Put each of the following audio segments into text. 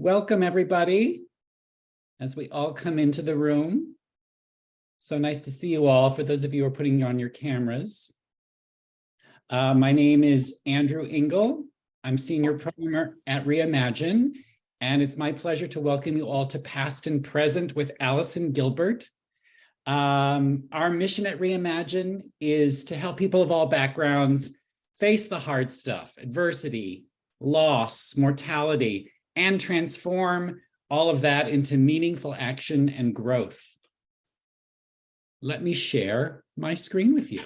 Welcome, everybody, as we all come into the room. So nice to see you all, for those of you who are putting on your cameras. My name is Andrew Engel. I'm Senior Programmer at Reimagine, and it's my pleasure to welcome you all to Past and Present with Allison Gilbert. Our mission at Reimagine is to help people of all backgrounds face the hard stuff, adversity, loss, mortality, and transform all of that into meaningful action and growth. Let me share my screen with you.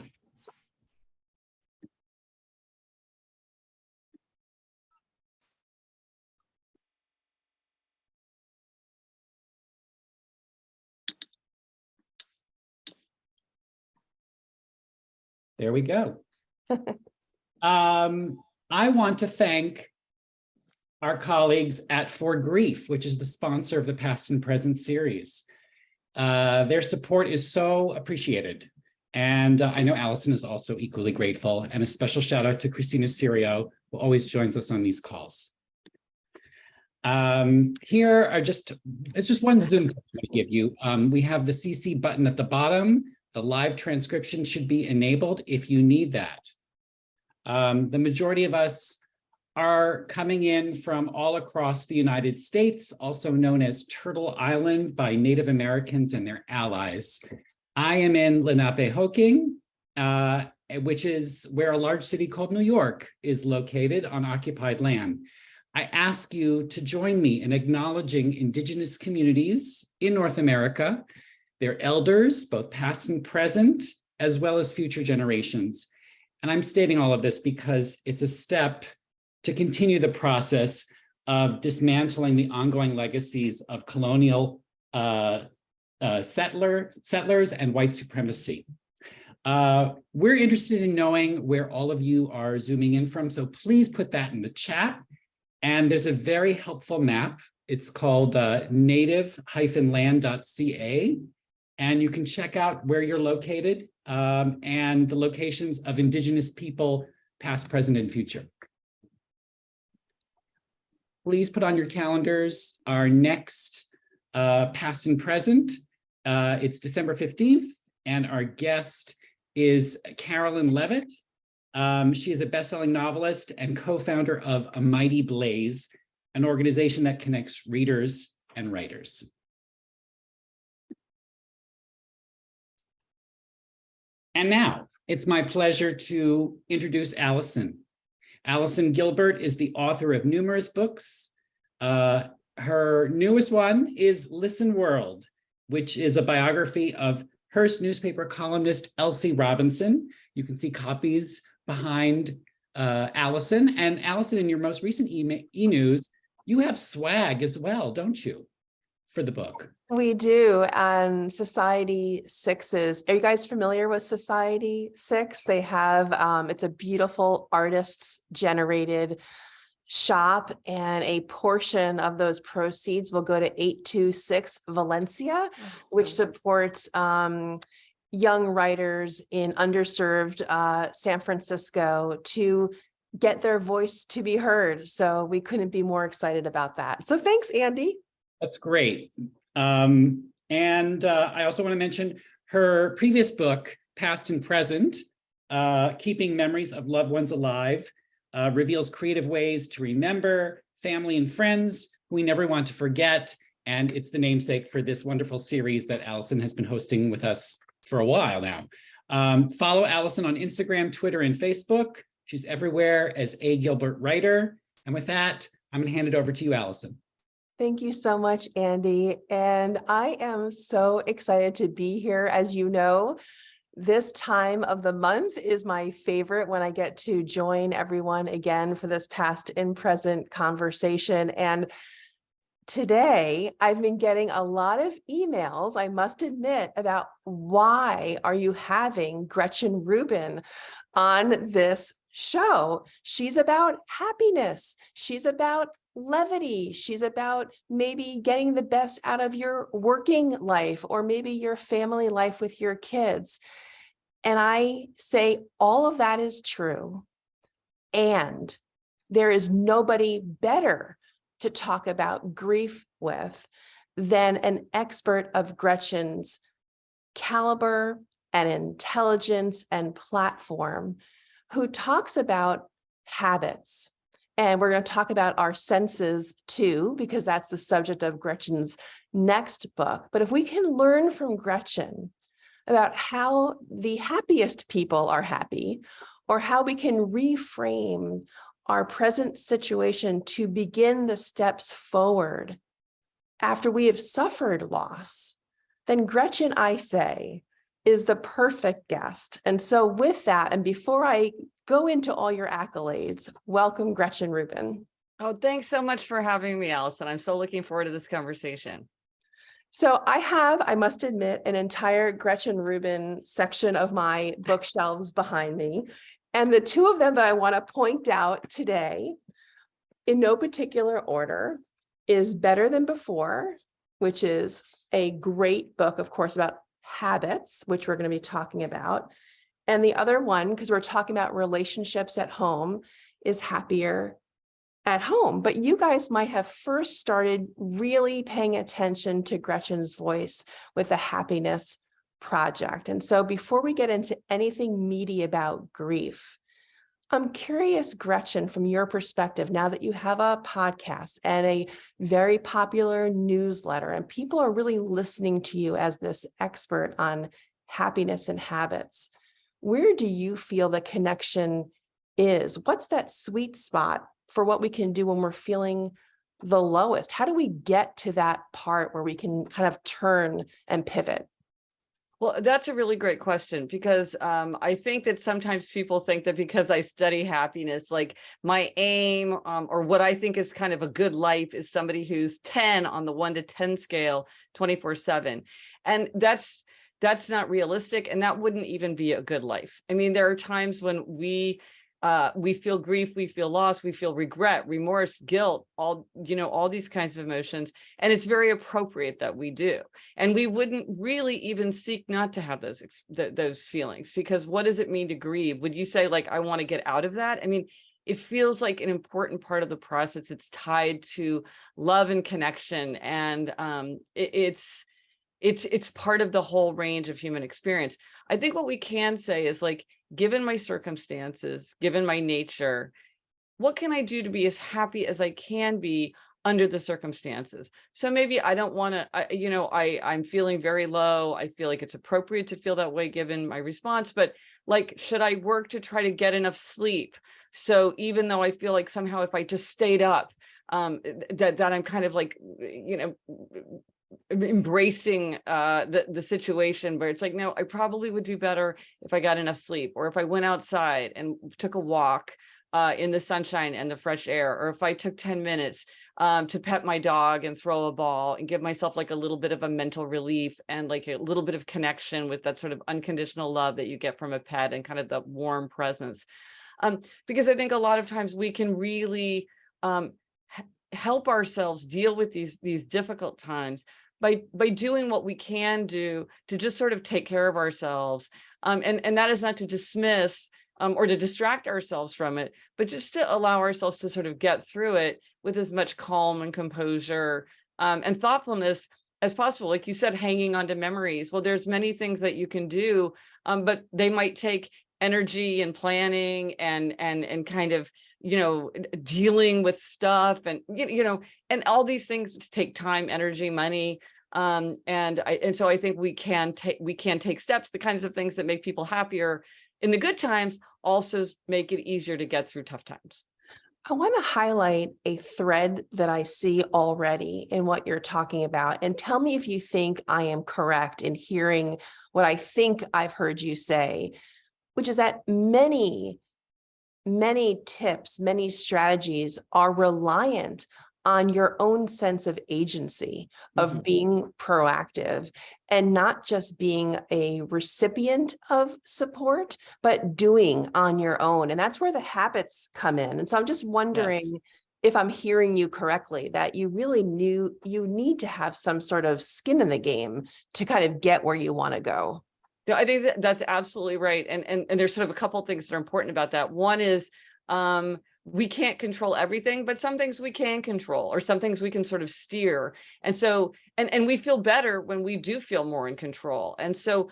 There we go. I want to thank our colleagues at For Grief, which is the sponsor of the Past and Present series. Their support is so appreciated. And I know Allison is also equally grateful. And a special shout out to Christina Sirio, who always joins us on these calls. Here are it's just one Zoom tip I'm going to give you. We have the CC button at the bottom. The live transcription should be enabled if you need that. The majority of us are coming in from all across the United States, also known as Turtle Island by Native Americans and their allies. I am in Lenapehoking, which is where a large city called New York is located on occupied land. I ask you to join me in acknowledging Indigenous communities in North America, their elders, both past and present, as well as future generations. And I'm stating all of this because it's a step to continue the process of dismantling the ongoing legacies of colonial settlers and white supremacy. We're interested in knowing where all of you are zooming in from, so please put that in the chat. And there's a very helpful map. It's called native-land.ca, and you can check out where you're located and the locations of Indigenous people, past, present, and future. Please put on your calendars our next Past and Present. It's December 15th, and our guest is Carolyn Levitt. She is a best-selling novelist and co-founder of A Mighty Blaze, an organization that connects readers and writers. And now, it's my pleasure to introduce Allison. Allison Gilbert is the author of numerous books. Her newest one is Listen World, which is a biography of Hearst newspaper columnist Elsie Robinson. You can see copies behind Allison. And Allison, in your most recent e-news, you have swag as well, don't you, for the book? We do, and Society 6's, are you guys familiar with Society 6? They have, it's a beautiful artists-generated shop, and a portion of those proceeds will go to 826 Valencia, which supports young writers in underserved San Francisco to get their voice to be heard. So we couldn't be more excited about that. So thanks, Andy. That's great. I also want to mention her previous book, Past and Present, Keeping Memories of Loved Ones Alive, reveals creative ways to remember family and friends who we never want to forget. And it's the namesake for this wonderful series that Allison has been hosting with us for a while now. Follow Allison on Instagram, Twitter, and Facebook. She's everywhere as A Gilbert Writer. And with that, I'm going to hand it over to you, Allison. Thank you so much, Andy. And I am so excited to be here. As you know, this time of the month is my favorite, when I get to join everyone again for this past and present conversation. And today I've been getting a lot of emails, I must admit, about why are you having Gretchen Rubin on this show? She's about happiness. She's about levity. She's about maybe getting the best out of your working life, or maybe your family life with your kids. And I say all of that is true. And there is nobody better to talk about grief with than an expert of Gretchen's caliber and intelligence and platform who talks about habits. And we're going to talk about our senses too, because that's the subject of Gretchen's next book. But if we can learn from Gretchen about how the happiest people are happy, or how we can reframe our present situation to begin the steps forward after we have suffered loss, then Gretchen, I say, is the perfect guest. And so with that, and before I go into all your accolades, welcome Gretchen Rubin. Oh, thanks so much for having me, Allison. I'm so looking forward to this conversation. So I have, I must admit, an entire Gretchen Rubin section of my bookshelves behind me. And the two of them that I want to point out today, in no particular order, is Better Than Before, which is a great book, of course, about habits, which we're going to be talking about. And the other one, because we're talking about relationships at home, is Happier at Home. But you guys might have first started really paying attention to Gretchen's voice with the Happiness Project. And so before we get into anything meaty about grief, I'm curious, Gretchen, from your perspective, now that you have a podcast and a very popular newsletter, and people are really listening to you as this expert on happiness and habits, where do you feel the connection is? What's that sweet spot for what we can do when we're feeling the lowest? How do we get to that part where we can kind of turn and pivot? Well, that's a really great question, because I think that sometimes people think that because I study happiness, like my aim or what I think is kind of a good life is somebody who's 10 on the 1 to 10 scale 24/7. And that's not realistic. And that wouldn't even be a good life. I mean, there are times when we feel grief, we feel loss, we feel regret, remorse, guilt, all these kinds of emotions. And it's very appropriate that we do. And we wouldn't really even seek not to have those feelings, because what does it mean to grieve? Would you say, like, I want to get out of that? I mean, it feels like an important part of the process. It's tied to love and connection. And it's part of the whole range of human experience. I think what we can say is, like, given my circumstances, given my nature, what can I do to be as happy as I can be under the circumstances? So maybe I don't want to, I'm feeling very low. I feel like it's appropriate to feel that way given my response, but, like, should I work to try to get enough sleep? So even though I feel like somehow if I just stayed up, that I'm kind of like, embracing the situation, where it's like, no, I probably would do better if I got enough sleep, or if I went outside and took a walk in the sunshine and the fresh air, or if I took 10 minutes to pet my dog and throw a ball and give myself like a little bit of a mental relief and like a little bit of connection with that sort of unconditional love that you get from a pet and kind of the warm presence. Because I think a lot of times we can really help ourselves deal with these difficult times by doing what we can do to just sort of take care of ourselves. And that is not to dismiss or to distract ourselves from it, but just to allow ourselves to sort of get through it with as much calm and composure and thoughtfulness as possible. Like you said, hanging on to memories. Well, there's many things that you can do, but they might take energy and planning and kind of, dealing with stuff and, and all these things take time, energy, money. And so I think we can take steps, the kinds of things that make people happier in the good times, also make it easier to get through tough times. I want to highlight a thread that I see already in what you're talking about, and tell me if you think I am correct in hearing what I think I've heard you say, which is that many tips, many strategies are reliant on your own sense of agency, of being proactive and not just being a recipient of support, but doing on your own. And that's where the habits come in. And so I'm just wondering if I'm hearing you correctly, that you really you need to have some sort of skin in the game to kind of get where you want to go. I think that's absolutely right. And there's sort of a couple of things that are important about that. One is we can't control everything, but some things we can control, or some things we can sort of steer. And so, and we feel better when we do feel more in control. And so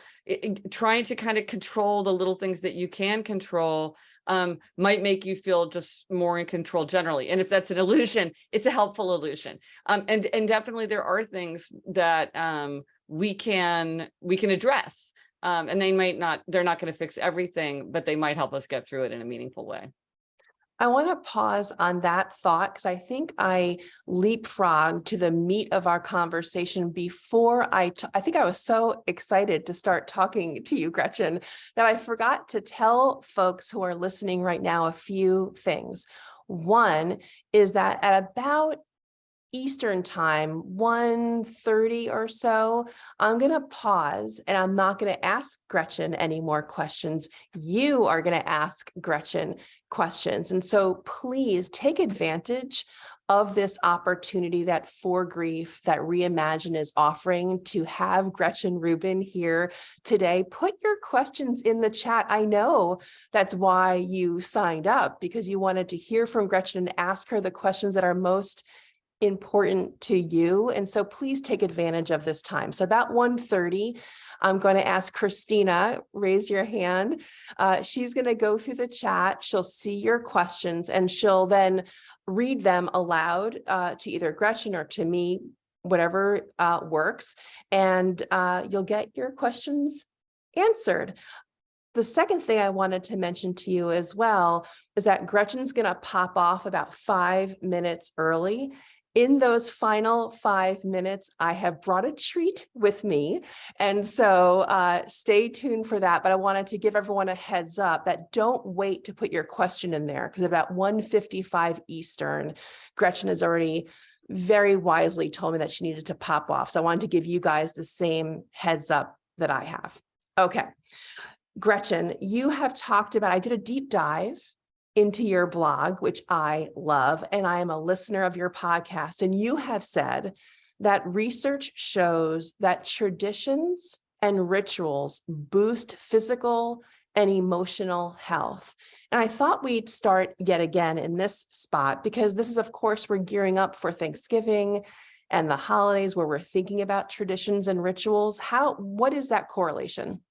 trying to kind of control the little things that you can control might make you feel just more in control generally. And if that's an illusion, it's a helpful illusion. And definitely there are things that we can address. And they're not going to fix everything, but they might help us get through it in a meaningful way. I want to pause on that thought because I think I leapfrogged to the meat of our conversation before I think I was so excited to start talking to you, Gretchen, that I forgot to tell folks who are listening right now a few things. One is that at about Eastern time, 1:30 or so, I'm going to pause and I'm not going to ask Gretchen any more questions. You are going to ask Gretchen questions. And so please take advantage of this opportunity that For Grief, that Reimagine is offering to have Gretchen Rubin here today. Put your questions in the chat. I know that's why you signed up, because you wanted to hear from Gretchen and ask her the questions that are most important to you. And so please take advantage of this time. So about 1:30, I'm going to ask Christina, raise your hand. She's going to go through the chat. She'll see your questions and she'll then read them aloud to either Gretchen or to me, whatever works. And you'll get your questions answered. The second thing I wanted to mention to you as well is that Gretchen's going to pop off about 5 minutes early. In those final 5 minutes, I have brought a treat with me. And so stay tuned for that. But I wanted to give everyone a heads up that don't wait to put your question in there, because about 1:55 Eastern, Gretchen has already very wisely told me that she needed to pop off. So I wanted to give you guys the same heads up that I have. Okay. Gretchen, you have talked about, I did a deep dive into your blog, which I love, and I am a listener of your podcast. And you have said that research shows that traditions and rituals boost physical and emotional health. And I thought we'd start yet again in this spot, because this is, of course, we're gearing up for Thanksgiving and the holidays where we're thinking about traditions and rituals. What is that correlation?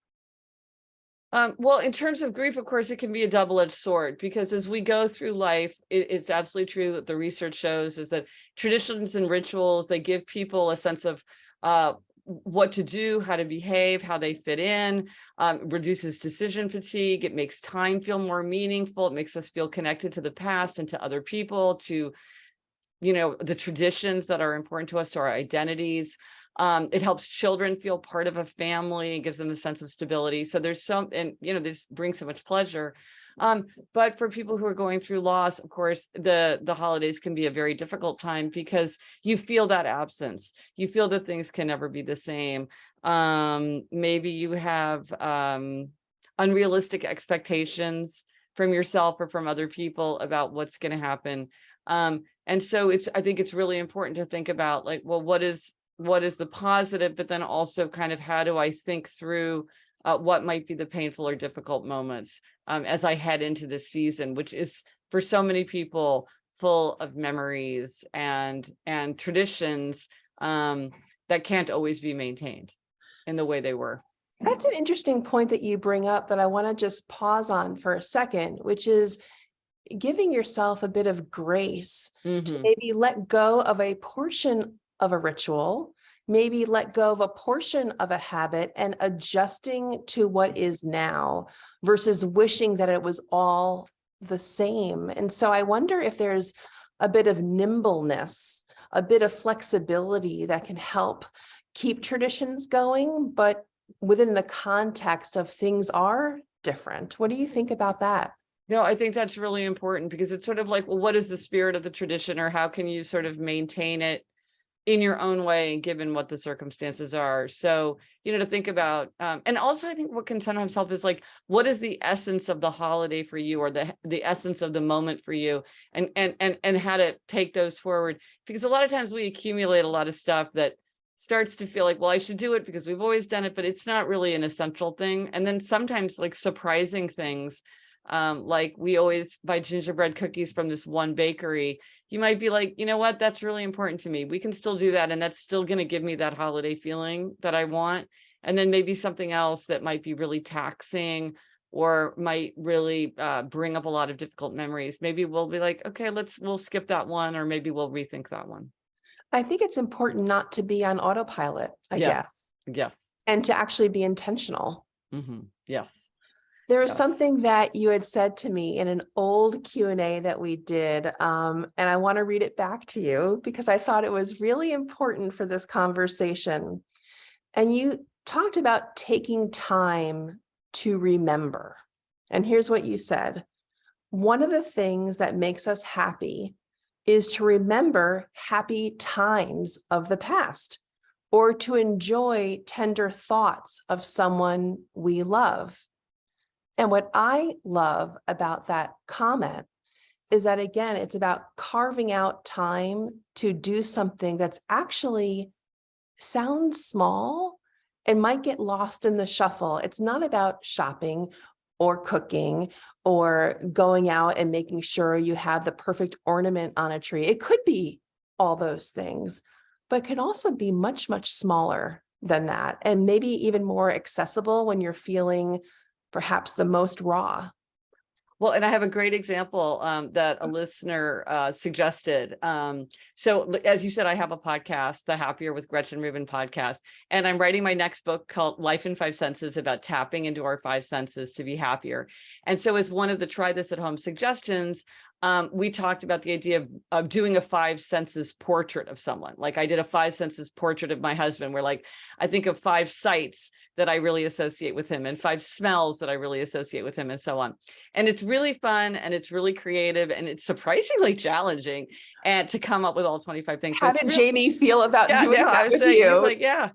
Well, in terms of grief, of course, it can be a double-edged sword, because as we go through life, it's absolutely true that the research shows is that traditions and rituals, they give people a sense of what to do, how to behave, how they fit in, reduces decision fatigue. It makes time feel more meaningful. It makes us feel connected to the past and to other people, to, the traditions that are important to us, to our identities. It helps children feel part of a family, gives them a sense of stability. So there's this brings so much pleasure. But for people who are going through loss, of course, the holidays can be a very difficult time, because you feel that absence. You feel that things can never be the same. Maybe you have unrealistic expectations from yourself or from other people about what's going to happen. And so I think it's really important to think about, like, well, what is the positive, but then also kind of how do I think through what might be the painful or difficult moments as I head into this season, which is for so many people full of memories and traditions that can't always be maintained in the way they were. That's an interesting point that you bring up that I want to just pause on for a second, which is giving yourself a bit of grace to maybe let go of a portion of a ritual, maybe let go of a portion of a habit and adjusting to what is now versus wishing that it was all the same. And so I wonder if there's a bit of nimbleness, a bit of flexibility that can help keep traditions going, but within the context of things are different. What do you think about that? No, I think that's really important, because it's sort of like, well, what is the spirit of the tradition, or how can you sort of maintain it in your own way, given what the circumstances are? So, to think about, and also I think what can sometimes help is like, what is the essence of the holiday for you, or the essence of the moment for you, and how to take those forward. Because a lot of times we accumulate a lot of stuff that starts to feel like, well, I should do it because we've always done it, but it's not really an essential thing. And then sometimes like surprising things Like we always buy gingerbread cookies from this one bakery. You might be like, you know what, that's really important to me. We can still do that. And that's still going to give me that holiday feeling that I want. And then maybe something else that might be really taxing or might really bring up a lot of difficult memories. Maybe we'll be like, okay, we'll skip that one, or maybe we'll rethink that one. I think it's important not to be on autopilot, I guess, Yes. and to actually be intentional. Yes. There was Yes. something that you had said to me in an old Q&A that we did, and I want to read it back to you because I thought it was really important for this conversation. And you talked about taking time to remember. And here's what you said. One of the things that makes us happy is to remember happy times of the past, or to enjoy tender thoughts of someone we love. And what I love about that comment is that, again, it's about carving out time to do something that's actually sounds small and might get lost in the shuffle. It's not about shopping or cooking or going out and making sure you have the perfect ornament on a tree. It could be all those things, but it can also be much, much smaller than that, and maybe even more accessible when you're feeling perhaps the most raw. Well, and I have a great example that a listener suggested. So as you said, I have a podcast, the Happier with Gretchen Rubin podcast, and I'm writing my next book called Life in 5 Senses, about tapping into our 5 senses to be happier. And so as one of the try this at home suggestions, we talked about the idea of doing a 5 senses portrait of someone. Like I did a 5 senses portrait of my husband, where like I think of 5 sights that I really associate with him and 5 smells that I really associate with him, and so on. And it's really fun and it's really creative and it's surprisingly challenging and to come up with all 25 things. How did Jamie feel about doing that with you? He's like, yeah.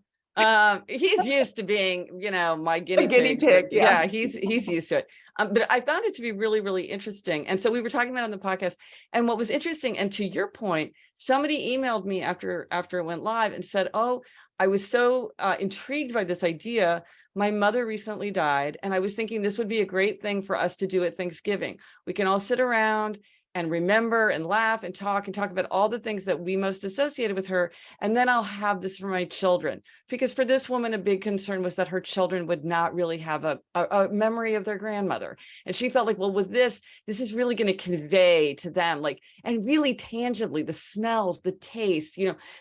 He's used to being, my guinea pig. Yeah, he's used to it. But I found it to be really, really interesting. And so we were talking about it on the podcast. And what was interesting, and to your point, somebody emailed me after it went live and said, oh, I was so intrigued by this idea. My mother recently died, and I was thinking this would be a great thing for us to do at Thanksgiving. We can all sit around and remember and laugh and talk about all the things that we most associated with her. And then I'll have this for my children. Because for this woman, a big concern was that her children would not really have a memory of their grandmother. And she felt like, well, with this is really going to convey to them, like, and really tangibly, the smells, the taste,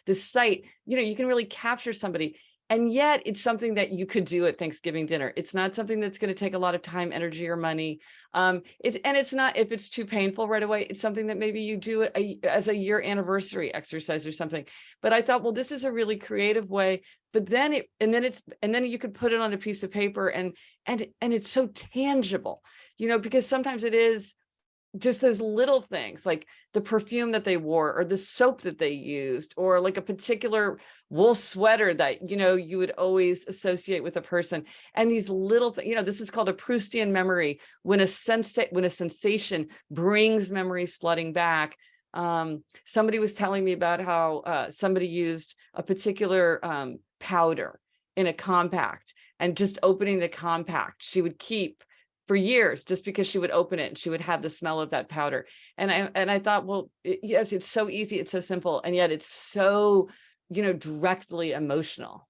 the sight, you can really capture somebody. And yet it's something that you could do at Thanksgiving dinner. It's not something that's going to take a lot of time, energy, or money. It's not, if it's too painful right away, it's something that maybe you do as a year anniversary exercise or something. But I thought, well, this is a really creative way. But then you could put it on a piece of paper and it's so tangible, because sometimes it is just those little things, like the perfume that they wore, or the soap that they used, or like a particular wool sweater that, you would always associate with a person. And these little things, this is called a Proustian memory, when a sensation brings memories flooding back. Somebody was telling me about how somebody used a particular powder in a compact, and just opening the compact, she would keep for years, just because she would open it and she would have the smell of that powder. And I thought, well, yes, it's so easy, it's so simple, and yet it's so, directly emotional.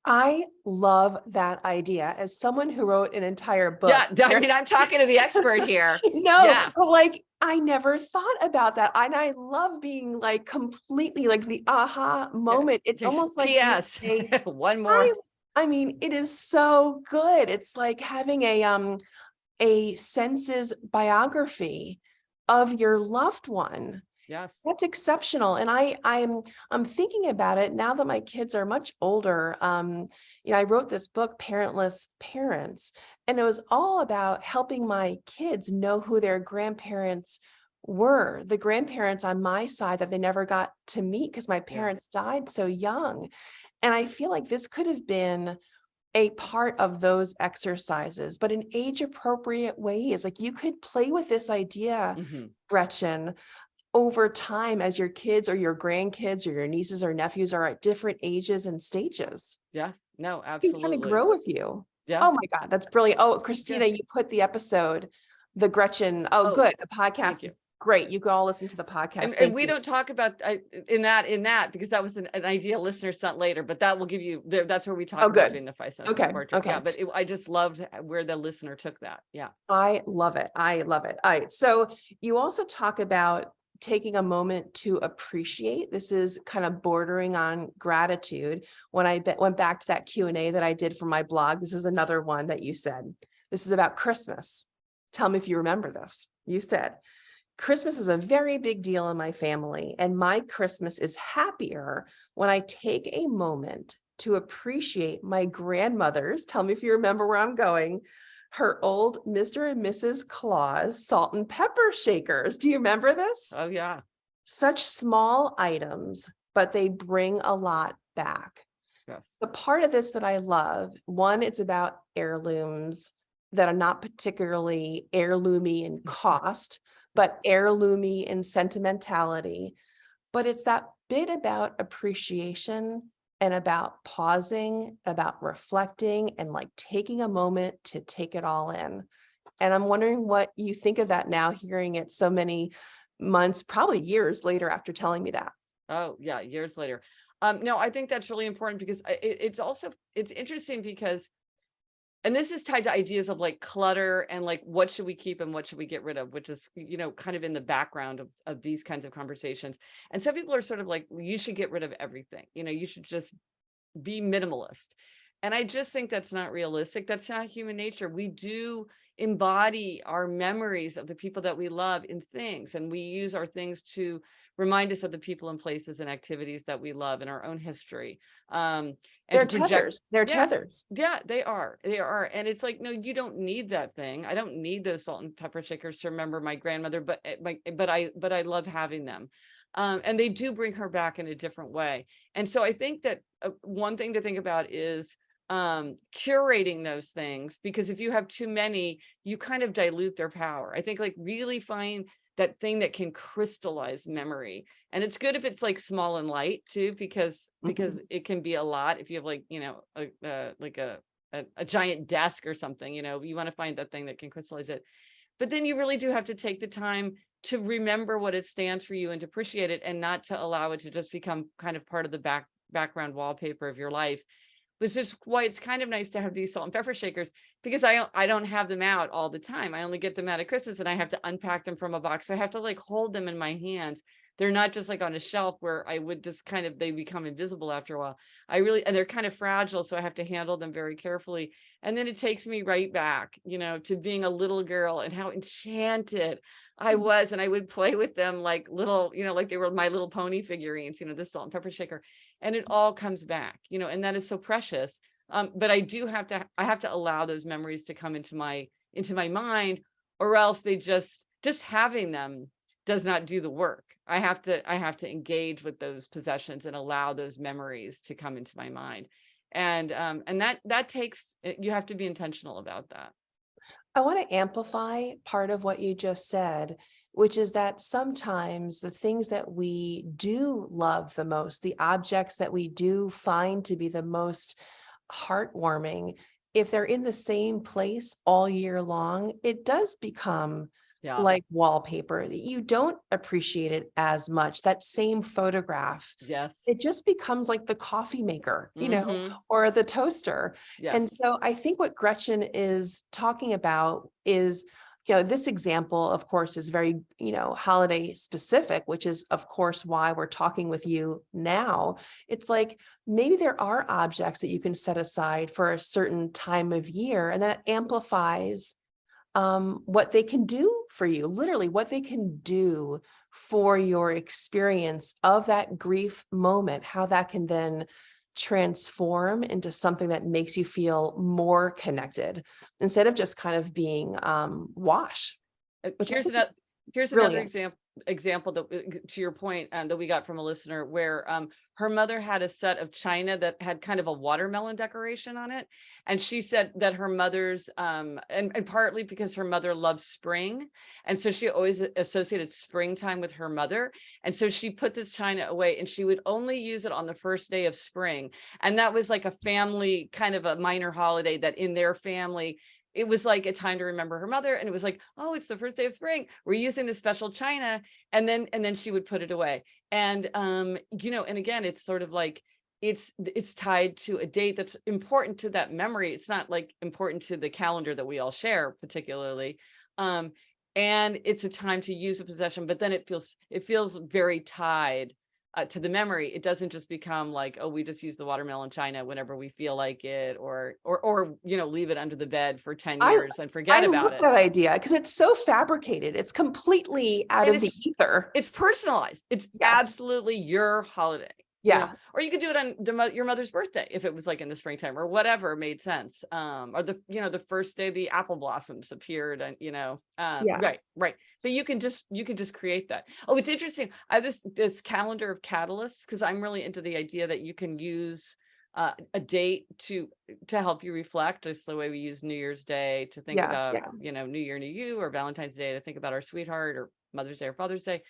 I love that idea. As someone who wrote an entire book. Yeah, I mean, I'm talking to the expert here. No, yeah. Like I never thought about that. And I love being like completely like the aha moment. Yeah. It's almost like P.S. One more. I mean, it is so good. It's like having a senses biography of your loved one. Yes. That's exceptional. And I'm thinking about it now that my kids are much older. I wrote this book, Parentless Parents, and it was all about helping my kids know who their grandparents were, the grandparents on my side that they never got to meet because my parents died so young. And I feel like this could have been a part of those exercises, but in age-appropriate ways. Like you could play with this idea, Gretchen, over time as your kids or your grandkids or your nieces or nephews are at different ages and stages. Yes, no, absolutely. It can kind of grow with you. Yeah. Oh my God, that's brilliant. Oh, Christina, you put the episode The Gretchen. Oh, Oh, good. The thank podcast you. is great. You can all listen to the podcast. And Thank we you. don't talk about in that because that was an idea listener sent later, but that will give you that's where we talk Oh, about good. doing the 5 Okay, portrait. Yeah, okay. but I just loved where the listener took that. Yeah. I love it. I love it. All right. So you also talk about taking a moment to appreciate. This is kind of bordering on gratitude. When I went back to that Q&A that I did for my blog, this is another one that you said. This is about Christmas. Tell me if you remember this. You said, Christmas is a very big deal in my family, and my Christmas is happier when I take a moment to appreciate my grandmother's, tell me if you remember where I'm going, her old Mr. and Mrs. Claus salt and pepper shakers. Do you remember this? Oh, yeah. Such small items, but they bring a lot back. Yes. The part of this that I love, one, it's about heirlooms that are not particularly heirloomy in cost, but heirloomy in sentimentality. But it's that bit about appreciation and about pausing, about reflecting, and like taking a moment to take it all in. And I'm wondering what you think of that now, hearing it so many months, probably years later after telling me that. Oh, yeah, years later. No, I think that's really important because it's interesting because, and this is tied to ideas of like clutter and like what should we keep and what should we get rid of, which is, kind of in the background of these kinds of conversations. And some people are sort of like, well, you should get rid of everything. You should just be minimalist. And I just think that's not realistic. That's not human nature. We do embody our memories of the people that we love in things, and we use our things to remind us of the people and places and activities that we love in our own history. And They're to project, tethers. They're yeah, tethers. yeah, they are. They are. And it's like, no, you don't need that thing. I don't need those salt and pepper shakers to remember my grandmother, but I love having them. And they do bring her back in a different way. And so I think that one thing to think about is curating those things, because if you have too many, you kind of dilute their power. I think like really find that thing that can crystallize memory. And it's good if it's like small and light too, because it can be a lot. If you have like, a giant desk or something, you want to find that thing that can crystallize it. But then you really do have to take the time to remember what it stands for you and to appreciate it, and not to allow it to just become kind of part of the background wallpaper of your life. Which is why it's kind of nice to have these salt and pepper shakers, because I don't have them out all the time. I only get them out at Christmas, and I have to unpack them from a box. So I have to like hold them in my hands. They're not just like on a shelf where I would just kind of, they become invisible after a while. And they're kind of fragile. So I have to handle them very carefully. And then it takes me right back, to being a little girl and how enchanted I was. And I would play with them like little, like they were My Little Pony figurines, this salt and pepper shaker. And it all comes back, and that is so precious. But I have to allow those memories to come into my mind, or else they just having them does not do the work. I have to engage with those possessions and allow those memories to come into my mind. And that takes, you have to be intentional about that. I want to amplify part of what you just said, which is that sometimes the things that we do love the most, the objects that we do find to be the most heartwarming, if they're in the same place all year long, it does become like wallpaper. You don't appreciate it as much. That same photograph, yes, it just becomes like the coffee maker, or the toaster. Yes. And so I think what Gretchen is talking about is, this example, of course, is very, holiday specific, which is, of course, why we're talking with you now. It's like, maybe there are objects that you can set aside for a certain time of year, and that amplifies what they can do for you, literally what they can do for your experience of that grief moment, how that can then transform into something that makes you feel more connected instead of just kind of being wash. Here's another example that, to your point, that we got from a listener, where her mother had a set of china that had kind of a watermelon decoration on it. And she said that her mother's, and partly because her mother loves spring. And so she always associated springtime with her mother. And so she put this china away, and she would only use it on the first day of spring. And that was like a family, kind of a minor holiday that in their family, it was like a time to remember her mother. And it was like, oh, it's the first day of spring. We're using this special china. And then she would put it away. And, you know, and again, it's sort of like, it's tied to a date that's important to that memory. It's not like important to the calendar that we all share particularly. And it's a time to use a possession, but then it feels very tied to the memory. It doesn't just become like, oh, we just use the watermelon china whenever we feel like it, or you know, leave it under the bed for 10 years and forget I about love it. that idea because it's so fabricated. It's completely out And of the ether. It's personalized. It's Yes. absolutely your holiday. You know? Yeah. Or you could do it on your mother's birthday if it was like in the springtime or whatever made sense. Or the, you know, the first day the apple blossoms appeared, and you know, Yeah. right. But you can just create that. Oh, it's interesting. I have this calendar of catalysts because I'm really into the idea that you can use a date to help you reflect. It's the way we use New Year's Day to think about, Yeah. you know, New Year, New You, or Valentine's Day to think about our sweetheart, or Mother's Day or Father's Day.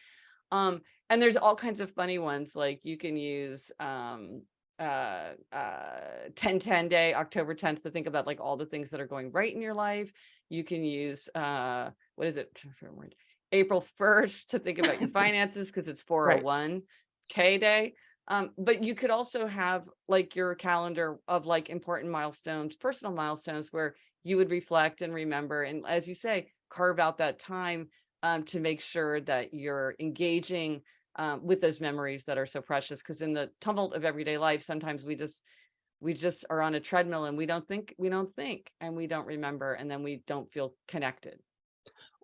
And there's all kinds of funny ones, like you can use 10/10 day, October 10th, to think about like all the things that are going right in your life. You can use what is it? April 1st to think about your finances because it's 401k day. But you could also have like your calendar of like important milestones, personal milestones, where you would reflect and remember. And as you say, carve out that time to make sure that you're engaging with those memories that are so precious. Because in the tumult of everyday life, sometimes we just are on a treadmill and we don't think, and we don't remember, and then we don't feel connected.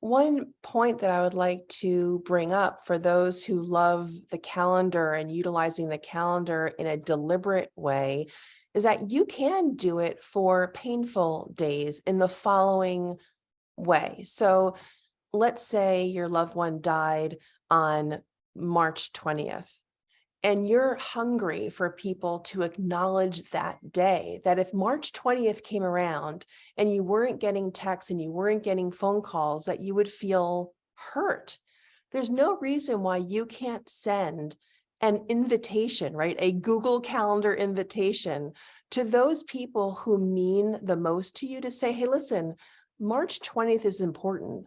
One point that I would like to bring up for those who love the calendar and utilizing the calendar in a deliberate way is that you can do it for painful days in the following way. So let's say your loved one died on March 20th. And you're hungry for people to acknowledge that day, that if March 20th came around and you weren't getting texts and you weren't getting phone calls, that you would feel hurt. There's no reason why you can't send an invitation, right? A Google Calendar invitation to those people who mean the most to you to say, hey, listen, March 20th is important.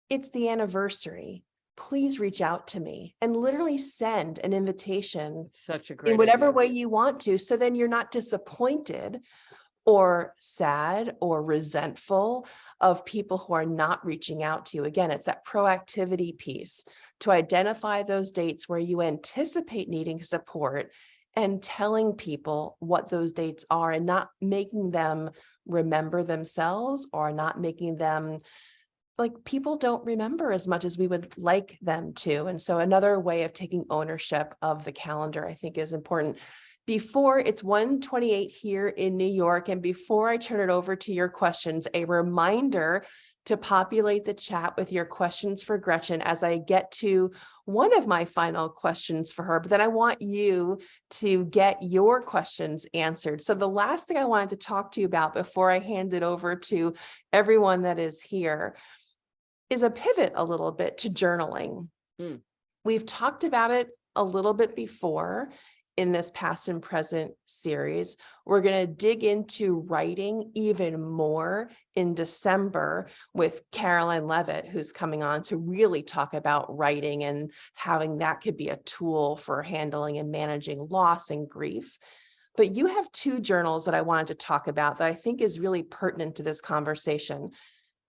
It's the anniversary. Please reach out to me, and literally send an invitation Such a great in whatever idea. way you want to. So then you're not disappointed or sad or resentful of people who are not reaching out to you. Again, it's that proactivity piece to identify those dates where you anticipate needing support and telling people what those dates are, and not making them remember themselves, or not making them like people don't remember as much as we would like them to. And so another way of taking ownership of the calendar, I think, is important. Before it's 1:28 here in New York, and before I turn it over to your questions, a reminder to populate the chat with your questions for Gretchen as I get to one of my final questions for her, but then I want you to get your questions answered. So the last thing I wanted to talk to you about before I hand it over to everyone that is here is a pivot a little bit to journaling. We've talked about it a little bit before in this past and present series. We're going to dig into writing even more in December with Caroline Levitt, who's coming on to really talk about writing and having that could be a tool for handling and managing loss and grief. But you have two journals that I wanted to talk about that I think is really pertinent to this conversation.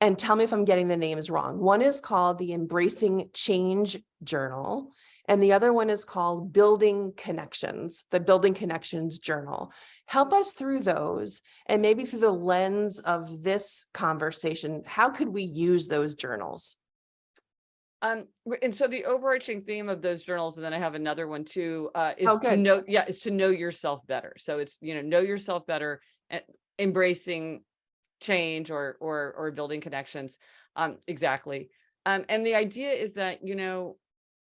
And tell me if I'm getting the names wrong. One is called the Embracing Change Journal, and the other one is called Building Connections, the Building Connections Journal. Help us through those, and maybe through the lens of this conversation, how could we use those journals? And so the overarching theme of those journals, and then I have another one too, is to know yourself better. So it's, know yourself better, and embracing change or building connections. Exactly. And the idea is that,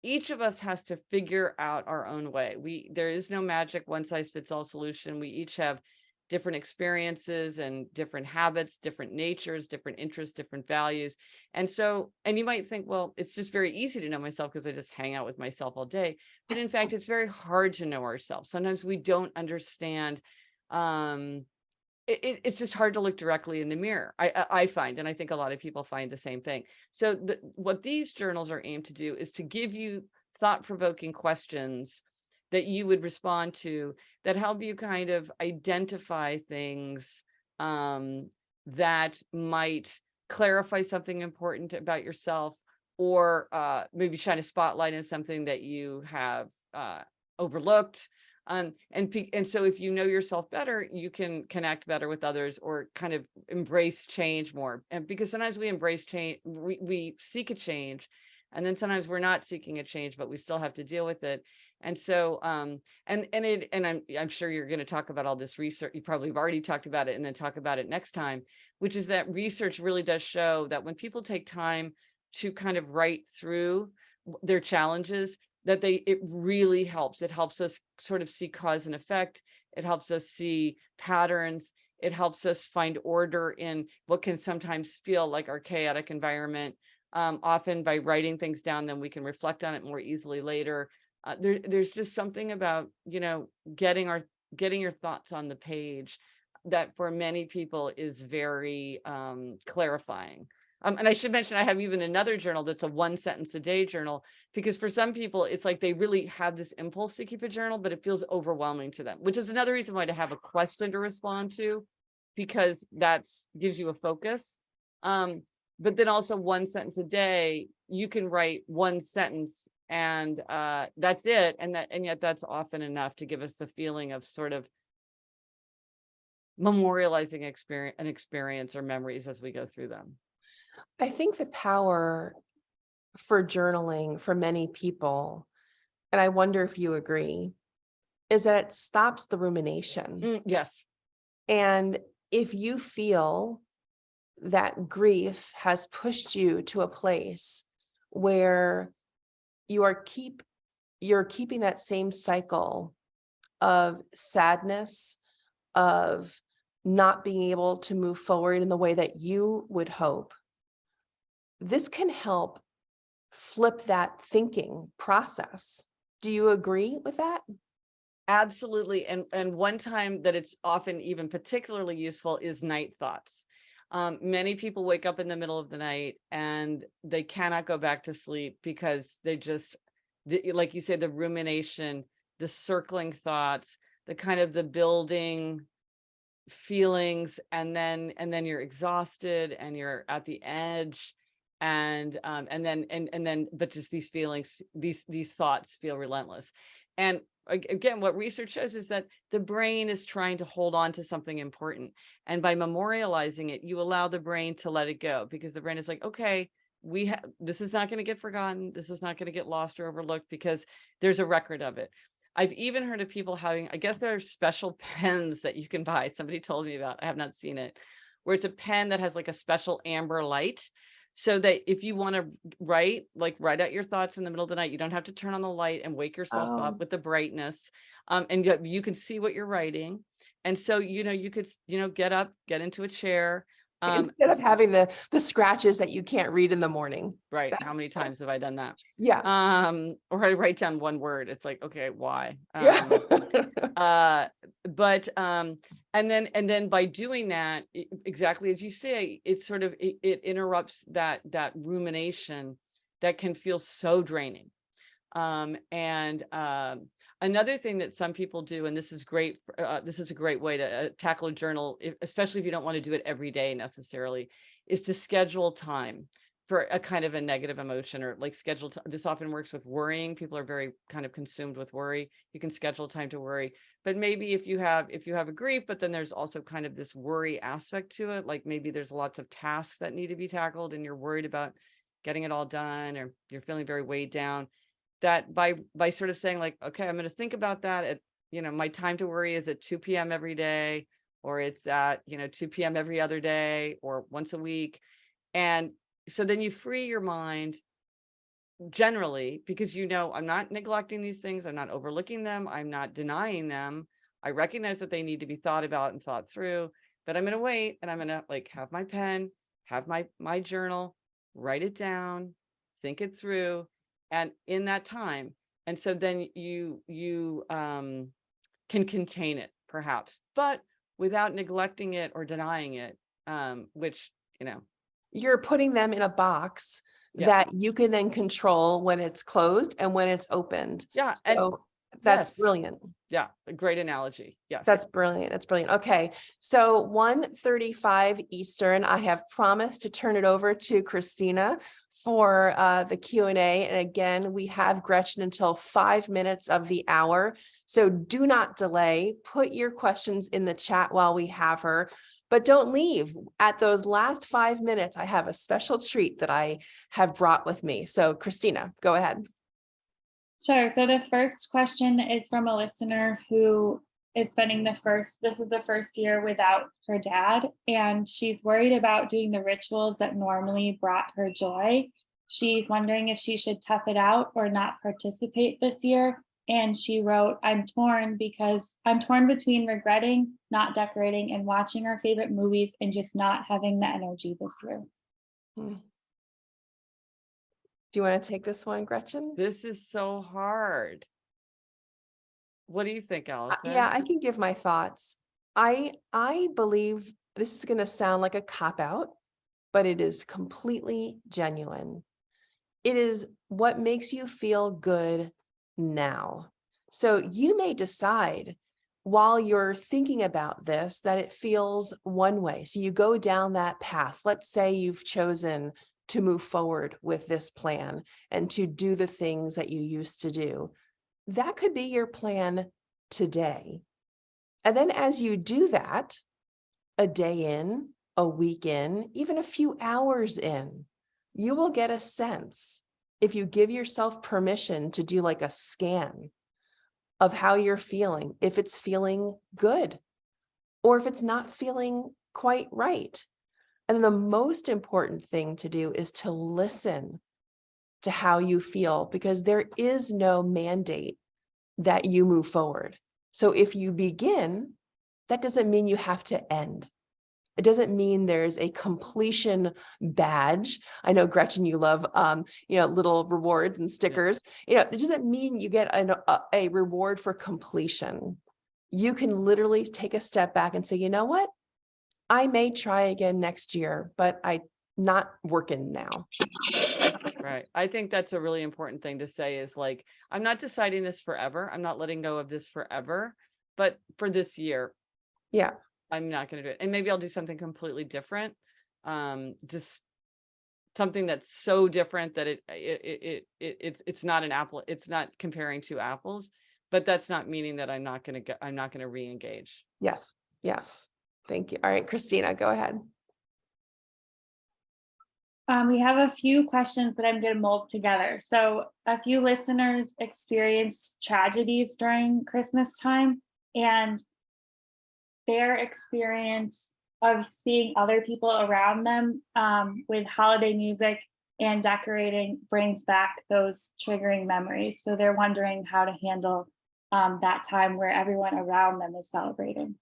each of us has to figure out our own way. There is no magic one size fits all solution. We each have different experiences and different habits, different natures, different interests, different values. And you might think, well, it's just very easy to know myself because I just hang out with myself all day. But in fact, it's very hard to know ourselves. Sometimes we don't understand it's just hard to look directly in the mirror. I find, and I think a lot of people find the same thing. So what these journals are aimed to do is to give you thought-provoking questions that you would respond to that help you kind of identify things that might clarify something important about yourself, or maybe shine a spotlight on something that you have overlooked. And so if you know yourself better, you can connect better with others, or kind of embrace change more. And because sometimes we embrace change, we seek a change, and then sometimes we're not seeking a change, but we still have to deal with it. And so, and I'm sure you're going to talk about all this research. You probably have already talked about it, and then talk about it next time, which is that research really does show that when people take time to kind of write through their challenges, that it really helps. It helps us sort of see cause and effect. It helps us see patterns. It helps us find order in what can sometimes feel like our chaotic environment. Often by writing things down, then we can reflect on it more easily later. There's just something about, getting your thoughts on the page that for many people is very clarifying. And I should mention, I have even another journal that's a 1 sentence a day journal, because for some people, it's like they really have this impulse to keep a journal, but it feels overwhelming to them, which is another reason why to have a question to respond to, because that's gives you a focus. But then also 1 sentence a day, you can write 1 sentence and that's it. And yet that's often enough to give us the feeling of sort of memorializing an experience or memories as we go through them. I think the power for journaling for many people, and I wonder if you agree, is that it stops the rumination. Yes. And if you feel that grief has pushed you to a place where you're keeping that same cycle of sadness, of not being able to move forward in the way that you would hope, this can help flip that thinking process. Do you agree with that? Absolutely. And one time that it's often even particularly useful is night thoughts. Many people wake up in the middle of the night and they cannot go back to sleep because they just, like you said, the rumination, the circling thoughts, the building feelings, and then you're exhausted and you're at the edge, and then but just these feelings, these thoughts feel relentless. And again, what research shows is that the brain is trying to hold on to something important, and by memorializing it, you allow the brain to let it go, because the brain is like, okay, this is not going to get forgotten, this is not going to get lost or overlooked, because there's a record of it. I've even heard of people having, I guess there are special pens that you can buy. Somebody told me about, I have not seen it, where it's a pen that has like a special amber light, so that if you want to write out your thoughts in the middle of the night, you don't have to turn on the light and wake yourself up with the brightness. And you can see what you're writing. And so, you could, get up, get into a chair. Instead of having the scratches that you can't read in the morning. Right. How many times have I done that? Yeah. Or I write down one word. It's like, okay, why? Yeah. But and then by doing that, exactly as you say, it interrupts that rumination that can feel so draining. Another thing that some people do, and this is great, this is a great way to tackle a journal, especially if you don't want to do it every day necessarily, is to schedule time for a kind of a negative emotion, or like this often works with worrying. People are very kind of consumed with worry. You can schedule time to worry, but maybe if you have a grief, but then there's also kind of this worry aspect to it, like maybe there's lots of tasks that need to be tackled and you're worried about getting it all done, or you're feeling very weighed down, that by sort of saying like, okay, I'm going to think about that at, my time to worry is at 2 p.m. every day, or it's at, 2 p.m. every other day, or once a week. And so then you free your mind generally, because, I'm not neglecting these things. I'm not overlooking them. I'm not denying them. I recognize that they need to be thought about and thought through, but I'm going to wait, and I'm going to have my pen, have my journal, write it down, think it through. And in that time, and so then you can contain it perhaps, but without neglecting it or denying it, which, You're putting them in a box Yeah. that you can then control when it's closed and when it's opened. yeah. And So that's yes. brilliant. Yeah, a great analogy. Yes. That's brilliant. That's brilliant. Okay. So 1:35 Eastern, I have promised to turn it over to Christina for the Q&A. And again, we have Gretchen until 5 minutes of the hour. So do not delay. Put your questions in the chat while we have her. But don't leave. At those last 5 minutes, I have a special treat that I have brought with me. So Christina, go ahead. Sure. So the first question is from a listener who is spending this is the first year without her dad, and she's worried about doing the rituals that normally brought her joy. She's wondering if she should tough it out or not participate this year. And she wrote, I'm torn between regretting not decorating and watching our favorite movies and just not having the energy this year. Do you want to take this one, Gretchen? This is so hard. What do you think, Allison? Yeah, I can give my thoughts. I believe this is going to sound like a cop-out, but it is completely genuine. It is what makes you feel good now. So you may decide while you're thinking about this that it feels one way. So you go down that path. Let's say you've chosen to move forward with this plan and to do the things that you used to do. That could be your plan today. And then as you do that, a day in, a week in, even a few hours in, you will get a sense, if you give yourself permission to do like a scan of how you're feeling, if it's feeling good or if it's not feeling quite right. And the most important thing to do is to listen to how you feel, because there is no mandate that you move forward. So if you begin, that doesn't mean you have to end. It doesn't mean there's a completion badge. I know, Gretchen, you love, little rewards and stickers. It doesn't mean you get a reward for completion. You can literally take a step back and say, you know what? I may try again next year, but I'm not working now. Right. I think that's a really important thing to say is like, I'm not deciding this forever. I'm not letting go of this forever, but for this year, Yeah. I'm not going to do it. And maybe I'll do something completely different. Just something that's so different that it's not an apple. It's not comparing two apples, but that's not meaning that I'm not going to re-engage. Yes. Yes. Thank you. All right, Christina, go ahead. We have a few questions that I'm going to mold together. So a few listeners experienced tragedies during Christmas time, and their experience of seeing other people around them with holiday music and decorating brings back those triggering memories. So they're wondering how to handle that time where everyone around them is celebrating.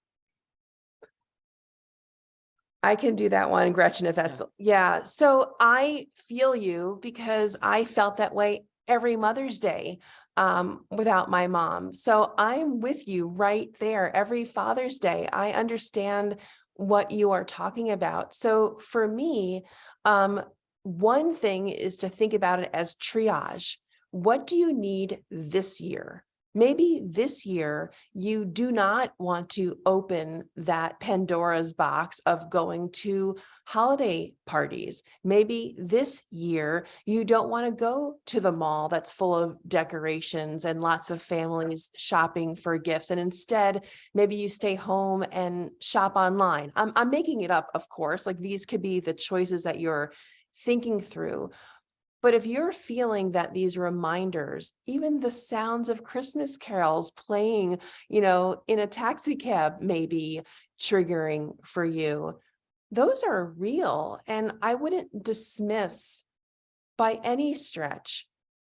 I can do that one, Gretchen, if that's, yeah. So I feel you, because I felt that way every Mother's Day without my mom. So I'm with you right there. Every Father's Day, I understand what you are talking about. So for me, one thing is to think about it as triage. What do you need this year? Maybe this year you do not want to open that Pandora's box of going to holiday parties. Maybe this year you don't want to go to the mall that's full of decorations and lots of families shopping for gifts. And instead, maybe you stay home and shop online. I'm making it up, of course, like these could be the choices that you're thinking through. But if you're feeling that these reminders, even the sounds of Christmas carols playing, in a taxi cab, may be triggering for you, those are real. And I wouldn't dismiss by any stretch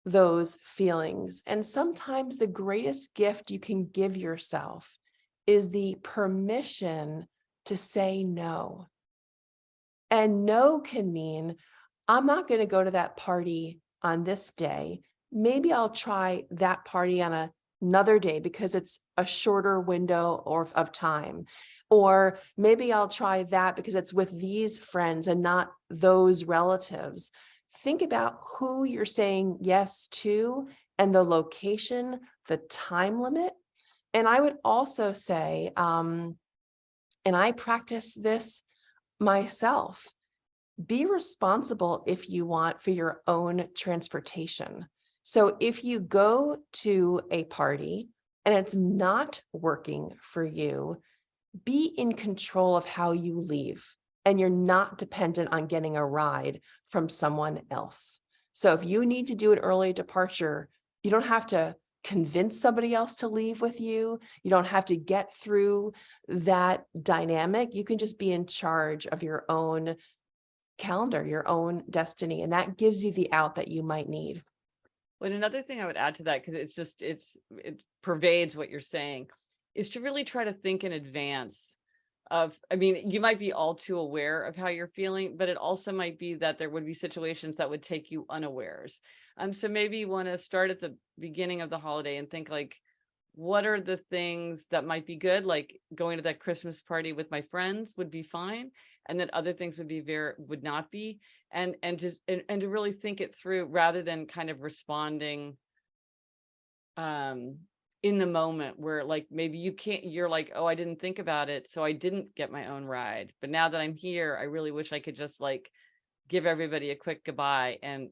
those feelings. And sometimes the greatest gift you can give yourself is the permission to say no. And no can mean, I'm not going to go to that party on this day. Maybe I'll try that party on another day because it's a shorter window of time. Or maybe I'll try that because it's with these friends and not those relatives. Think about who you're saying yes to and the location, the time limit. And I would also say, and I practice this myself, be responsible if you want for your own transportation. So if you go to a party and it's not working for you, be in control of how you leave, and you're not dependent on getting a ride from someone else. So if you need to do an early departure, you don't have to convince somebody else to leave with you. You don't have to get through that dynamic. You can just be in charge of your own calendar, your own destiny, and that gives you the out that you might need. Well, another thing I would add to that, because it pervades what you're saying, is to really try to think in advance of, I mean, you might be all too aware of how you're feeling, but it also might be that there would be situations that would take you unawares. So maybe you want to start at the beginning of the holiday and think like, what are the things that might be good? Like going to that Christmas party with my friends would be fine. And then other things would not be. And to really think it through rather than kind of responding in the moment where like maybe you're like, oh, I didn't think about it, so I didn't get my own ride, but now that I'm here, I really wish I could just like give everybody a quick goodbye and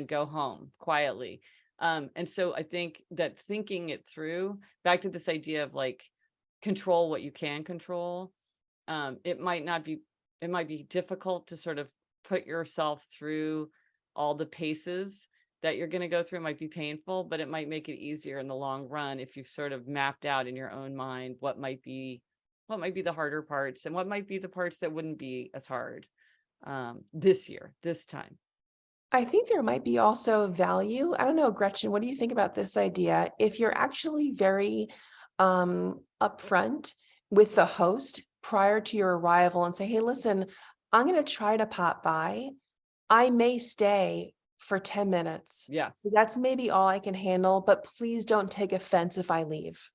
go home quietly. And so I think that thinking it through, back to this idea of like control what you can control, it might be difficult to sort of put yourself through all the paces that you're going to go through. It might be painful, but it might make it easier in the long run if you've sort of mapped out in your own mind what might be the harder parts and what might be the parts that wouldn't be as hard this time. I think there might be also value. I don't know, Gretchen, what do you think about this idea? If you're actually very upfront with the host prior to your arrival and say, hey, listen, I'm going to try to pop by. I may stay for 10 minutes. Yes. That's maybe all I can handle, but please don't take offense if I leave.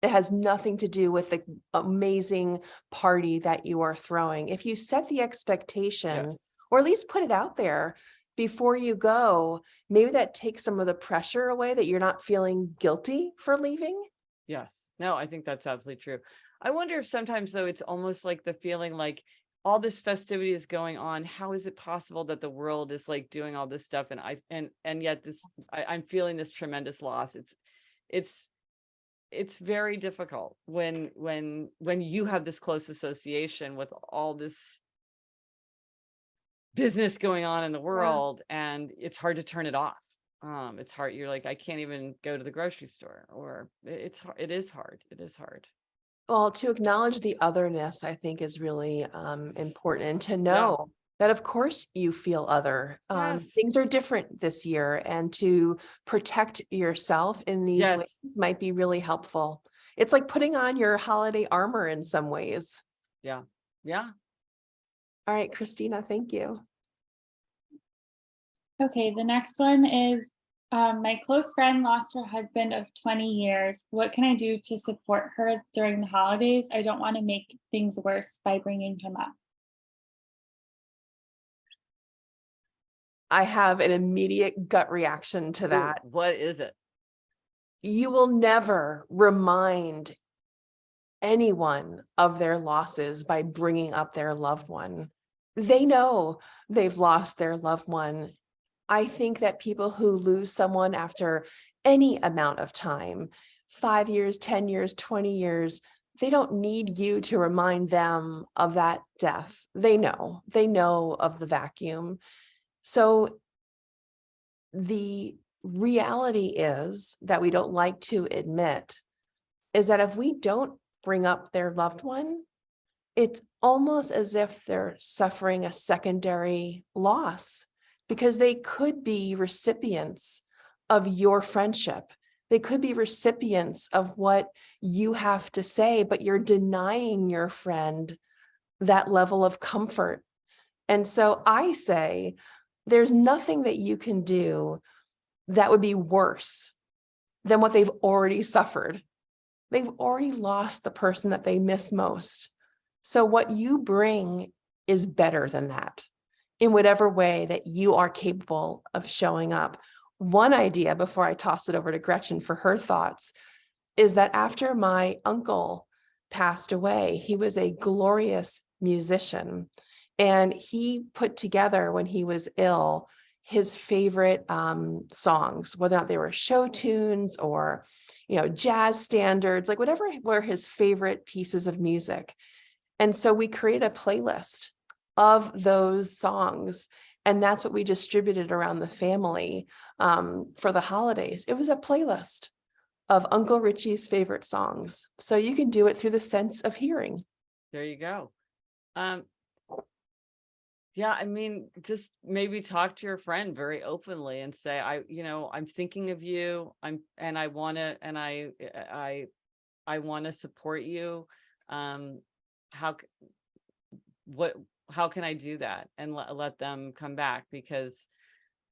It has nothing to do with the amazing party that you are throwing. If you set the expectation, Yes. or at least put it out there before you go, maybe that takes some of the pressure away, that you're not feeling guilty for leaving. Yes. No, I think that's absolutely true. I wonder if sometimes though, it's almost like the feeling like all this festivity is going on. How is it possible that the world is like doing all this stuff? And yet I'm feeling this tremendous loss. It's very difficult when you have this close association with all this business going on in the world, and it's hard to turn it off. It's hard. You're like, I can't even go to the grocery store, or it is hard. Well, to acknowledge the otherness, I think, is really important, and to know that, of course, you feel other. Yes. Things are different this year, and to protect yourself in these ways might be really helpful. It's like putting on your holiday armor in some ways. Yeah. All right, Christina, thank you. Okay, the next one is, my close friend lost her husband of 20 years. What can I do to support her during the holidays? I don't want to make things worse by bringing him up. I have an immediate gut reaction to that. Ooh, what is it? You will never remind anyone of their losses by bringing up their loved one. They know they've lost their loved one. I think that people who lose someone after any amount of time, 5 years, 10 years, 20 years, they don't need you to remind them of that death. They know of the vacuum. So the reality is that we don't like to admit is that if we don't bring up their loved one, it's almost as if they're suffering a secondary loss, because they could be recipients of your friendship. They could be recipients of what you have to say, but you're denying your friend that level of comfort. And so I say, there's nothing that you can do that would be worse than what they've already suffered. they've already lost the person that they miss most. So what you bring is better than that in whatever way that you are capable of showing up. One idea, before I toss it over to Gretchen for her thoughts, is that after my uncle passed away, he was a glorious musician, and he put together, when he was ill, his favorite songs, whether or not they were show tunes or, jazz standards, like whatever were his favorite pieces of music. And so we created a playlist of those songs, and that's what we distributed around the family for the holidays. It was a playlist of Uncle Richie's favorite songs. So you can do it through the sense of hearing. There you go. Yeah, I mean, just maybe talk to your friend very openly and say, I'm thinking of you. I want to support you. How can I do that? And let them come back, because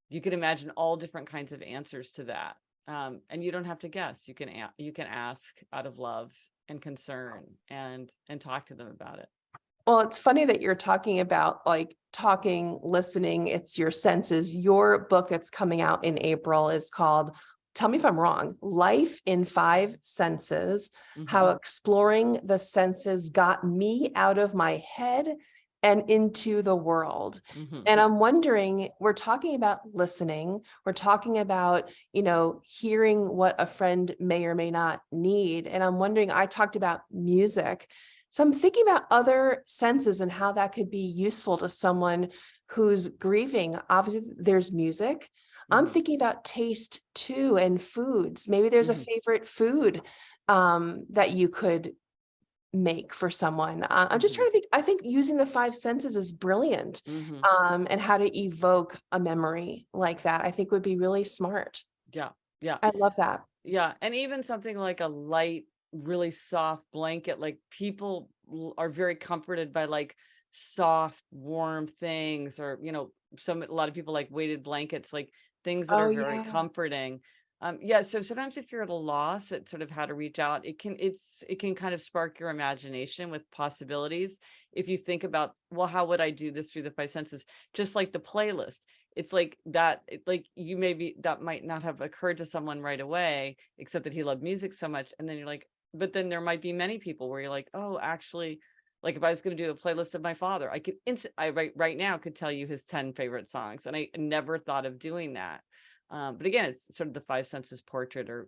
you can imagine all different kinds of answers to that. And you don't have to guess. You can ask out of love and concern, and talk to them about it. Well, it's funny that you're talking about like talking, listening, it's your senses. Your book that's coming out in April is called, tell me if I'm wrong, Life in 5 Senses, How Exploring the Senses Got Me Out of My Head and Into the World. And I'm wondering, we're talking about listening, we're talking about, hearing what a friend may or may not need. And I'm wondering, I talked about music. So I'm thinking about other senses and how that could be useful to someone who's grieving. Obviously, there's music. I'm thinking about taste too, and foods. Maybe there's a favorite food that you could make for someone. I'm just trying to think. I think using the 5 senses is brilliant, and how to evoke a memory like that, I think would be really smart. Yeah. I love that. Yeah. And even something like a light, really soft blanket, like people are very comforted by like soft, warm things, or, a lot of people like weighted blankets, like things that are very comforting. So sometimes if you're at a loss at sort of how to reach out, it can kind of spark your imagination with possibilities. If you think about, well, how would I do this through the 5 senses? Just like the playlist. It's like that, that might not have occurred to someone right away, except that he loved music so much. And then you're like, but then there might be many people where you're like, oh, actually, like if I was going to do a playlist of my father, I right now could tell you his 10 favorite songs. And I never thought of doing that. But again, it's sort of the 5 senses portrait, or,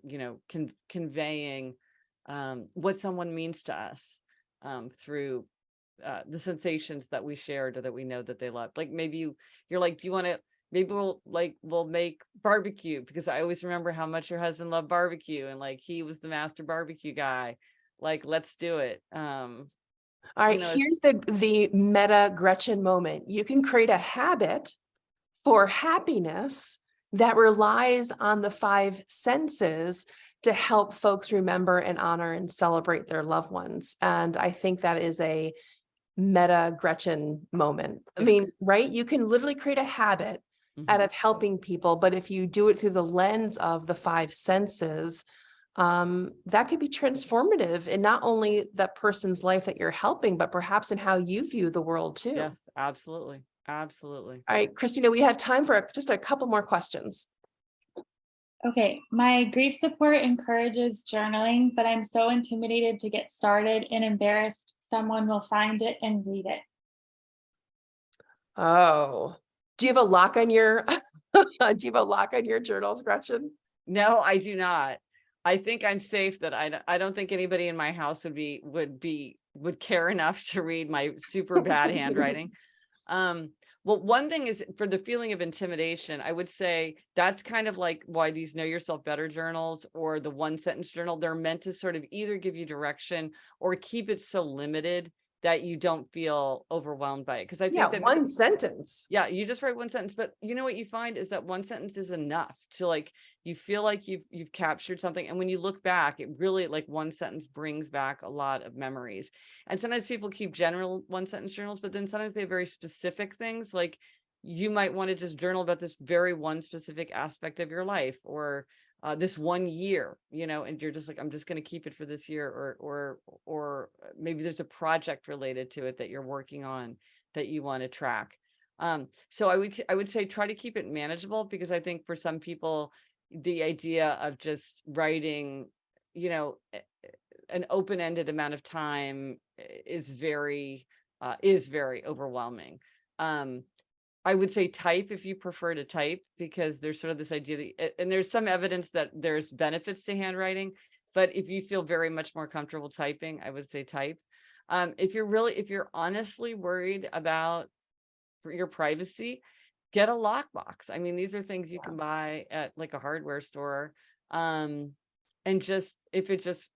conveying what someone means to us through the sensations that we shared or that we know that they love. Like maybe you're like, do you want to, maybe we'll make barbecue, because I always remember how much your husband loved barbecue, and like he was the master barbecue guy. Like, let's do it. All right, here's the meta Gretchen moment. You can create a habit for happiness that relies on the 5 senses to help folks remember and honor and celebrate their loved ones. And I think that is a meta Gretchen moment. I mean, right? You can literally create a habit out of helping people, but if you do it through the lens of the 5 senses, that could be transformative in not only that person's life that you're helping, but perhaps in how you view the world too. Yes, absolutely. Absolutely. All right, Christina, we have time for just a couple more questions. Okay, my grief support encourages journaling, but I'm so intimidated to get started and embarrassed someone will find it and read it. Oh, do you have a lock on your journals, Gretchen? No, I do not. I think I'm safe that I don't think anybody in my house would care enough to read my super bad handwriting. Well, one thing is, for the feeling of intimidation, I would say that's kind of like why these Know Yourself Better journals or the 1 sentence journal, they're meant to sort of either give you direction or keep it so limited that you don't feel overwhelmed by it. Because I think that 1 sentence. Yeah, you just write 1 sentence, but you know what you find is that 1 sentence is enough to like, you feel like you've captured something. And when you look back, it really, like, 1 sentence brings back a lot of memories. And sometimes people keep general 1 sentence journals, but then sometimes they have very specific things. Like you might want to just journal about this very one specific aspect of your life, or this 1 year, and you're just like, I'm just going to keep it for this year, or maybe there's a project related to it that you're working on that you want to track. So I would say try to keep it manageable, because I think for some people, the idea of just writing, an open-ended amount of time is very overwhelming. I would say type if you prefer to type, because there's sort of this idea that, and there's some evidence that there's benefits to handwriting, but if you feel very much more comfortable typing, I would say type. If you're honestly worried about your privacy, get a lockbox. I mean, these are things you can buy at like a hardware store. And just, if it just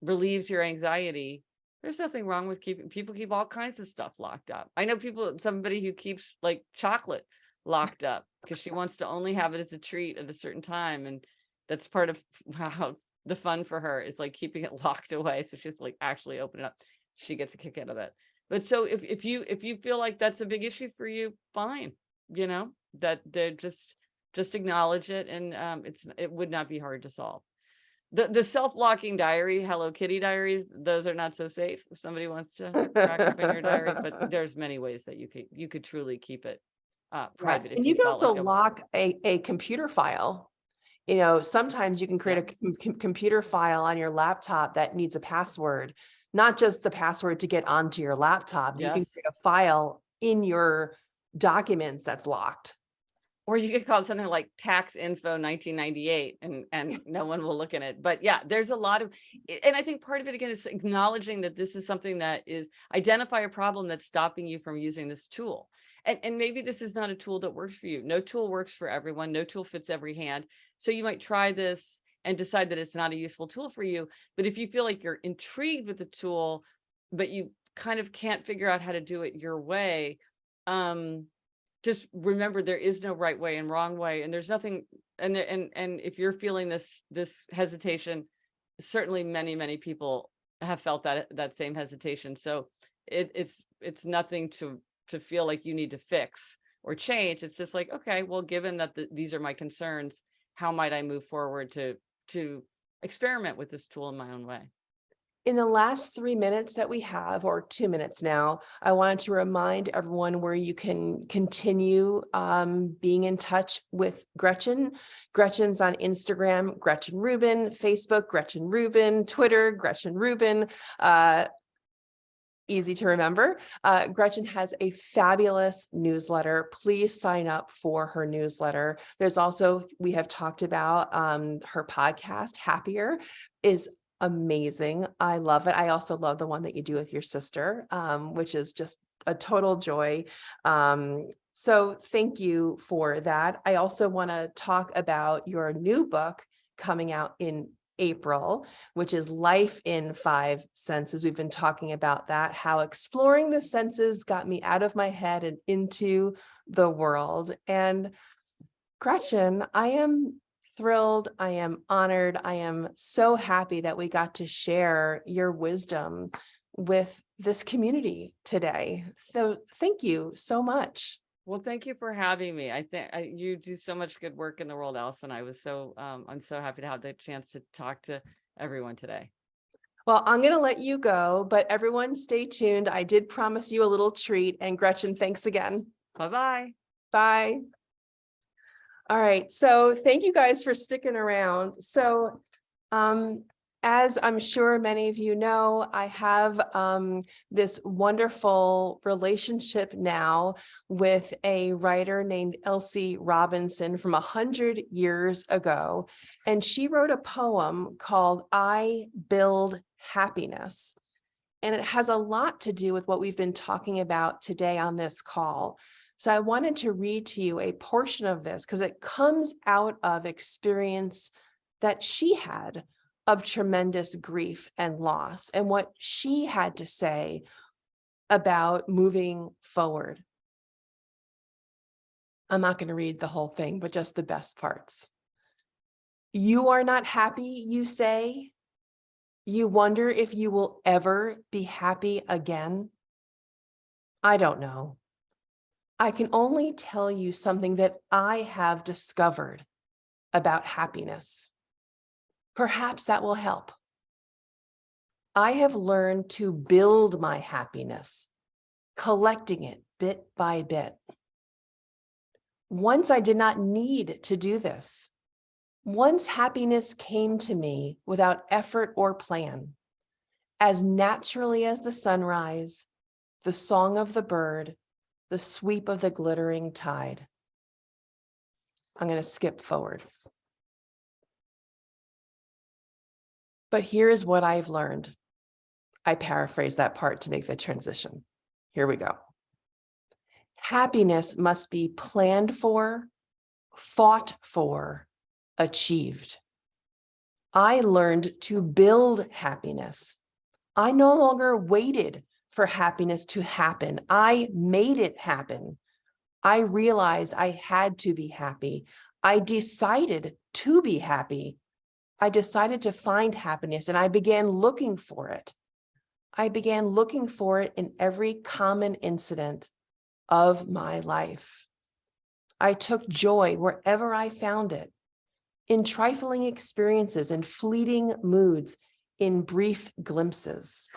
relieves your anxiety, there's nothing wrong with people keep all kinds of stuff locked up. I know somebody who keeps like chocolate locked up because she wants to only have it as a treat at a certain time. And that's part of how the fun for her is like keeping it locked away. So she has to like actually open it up. She gets a kick out of it. But so if you feel like that's a big issue for you, fine, that they're just acknowledge it. And it would not be hard to solve. The self-locking diary, Hello Kitty diaries, those are not so safe if somebody wants to crack up in your diary, but there's many ways that you could truly keep it private. And you can also lock a computer file. Sometimes you can create a computer file on your laptop that needs a password, not just the password to get onto your laptop. You can create a file in your documents that's locked. Or you could call it something like tax info 1998 and no one will look in it. But yeah, there's a lot of, and I think part of it again is acknowledging that this is something that is, identify a problem that's stopping you from using this tool. And maybe this is not a tool that works for you. No tool works for everyone. No tool fits every hand. So you might try this and decide that it's not a useful tool for you. But if you feel like you're intrigued with the tool, but you kind of can't figure out how to do it your way, just remember there is no right way and wrong way, and there's nothing. And if you're feeling this hesitation, certainly many people have felt that same hesitation. So it's nothing to feel like you need to fix or change. It's just like, okay, well, given that these are my concerns, how might I move forward to experiment with this tool in my own way? In the last 3 minutes that we have, or 2 minutes now, I wanted to remind everyone where you can continue being in touch with Gretchen. Gretchen's on Instagram, Gretchen Rubin, Facebook, Gretchen Rubin, Twitter, Gretchen Rubin. Easy to remember. Gretchen has a fabulous newsletter. Please sign up for her newsletter. There's also, we have talked about her podcast, Happier, is amazing. I love it. I also love the one that you do with your sister, which is just a total joy. So thank you for that. I also want to talk about your new book coming out in April, which is Life in 5 Senses. We've been talking about that, how exploring the senses got me out of my head and into the world. And Gretchen, I am thrilled. I am honored. I am so happy that we got to share your wisdom with this community today. So thank you so much. Well, thank you for having me. I think you do so much good work in the world, Allison. I'm so happy to have the chance to talk to everyone today. Well, I'm going to let you go, but everyone stay tuned. I did promise you a little treat, and Gretchen, thanks again. Bye-bye. Bye. All right. So thank you guys for sticking around. So, as I'm sure many of you know, I have this wonderful relationship now with a writer named Elsie Robinson from 100 years ago. And she wrote a poem called I Build Happiness. And it has a lot to do with what we've been talking about today on this call. So I wanted to read to you a portion of this because it comes out of experience that she had of tremendous grief and loss, and what she had to say about moving forward. I'm not going to read the whole thing, but just the best parts. You are not happy, you say. You wonder if you will ever be happy again. I don't know. I can only tell you something that I have discovered. about happiness. Perhaps that will help. I have learned to build my happiness, collecting it bit by bit. Once I did not need to do this. Once happiness came to me without effort or plan, as naturally as the sunrise, the song of the bird, the sweep of the glittering tide. I'm going to skip forward. But here's what I've learned. I paraphrase that part to make the transition. Here we go. Happiness must be planned for, fought for, achieved. I learned to build happiness. I no longer waited for happiness to happen. I made it happen. I realized I had to be happy. I decided to be happy. I decided to find happiness, and I began looking for it. I began looking for it in every common incident of my life. I took joy wherever I found it, in trifling experiences, in fleeting moods, in brief glimpses.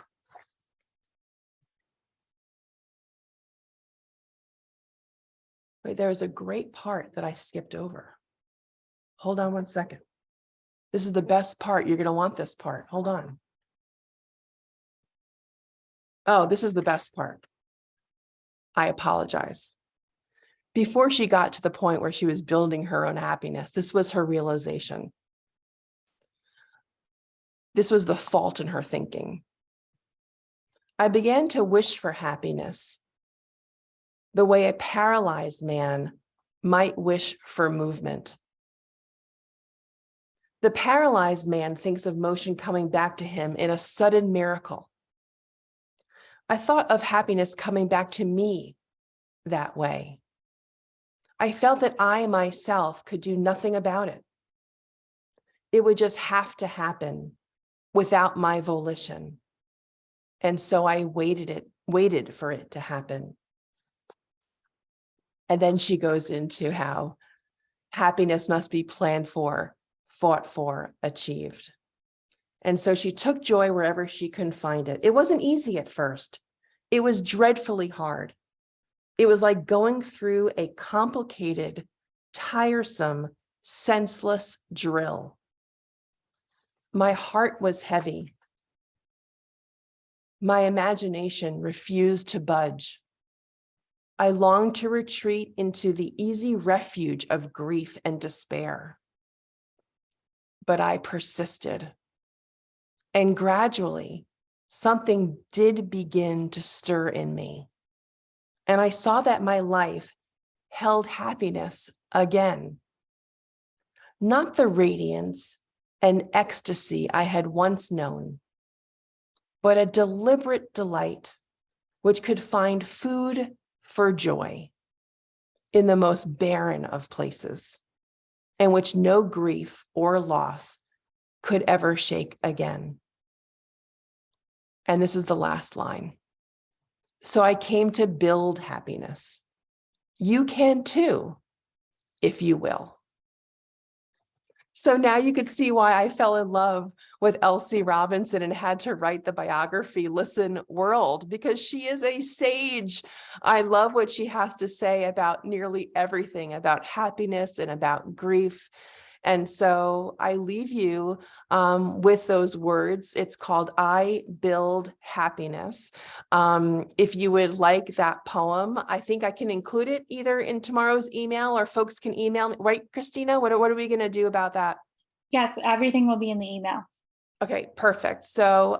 Wait, there's a great part that I skipped over. Hold on one second. This is the best part. You're going to want this part. Hold on. Oh, this is the best part. I apologize. Before she got to the point where she was building her own happiness, this was her realization. This was the fault in her thinking. I began to wish for happiness the way a paralyzed man might wish for movement. The paralyzed man thinks of motion coming back to him in a sudden miracle. I thought of happiness coming back to me that way. I felt that I myself could do nothing about it. It would just have to happen without my volition. And so I waited for it to happen. And then she goes into how happiness must be planned for, fought for, achieved. And so she took joy wherever she can find it. It wasn't easy at first. It was dreadfully hard. It was like going through a complicated, tiresome, senseless drill. My heart was heavy. My imagination refused to budge. I longed to retreat into the easy refuge of grief and despair. But I persisted. And gradually, something did begin to stir in me. And I saw that my life held happiness again. Not the radiance and ecstasy I had once known, but a deliberate delight which could find food for joy in the most barren of places, and which no grief or loss could ever shake again. And this is the last line. So I came to build happiness. You can too, if you will. So now you could see why I fell in love with Elsie Robinson and had to write the biography, Listen World, because she is a sage. I love what she has to say about nearly everything, about happiness and about grief. And so I leave you with those words. It's called I Build Happiness. If you would like that poem, I think I can include it either in tomorrow's email or folks can email me. Right, Christina? What are we going to do about that? Yes, everything will be in the email. Okay, perfect. So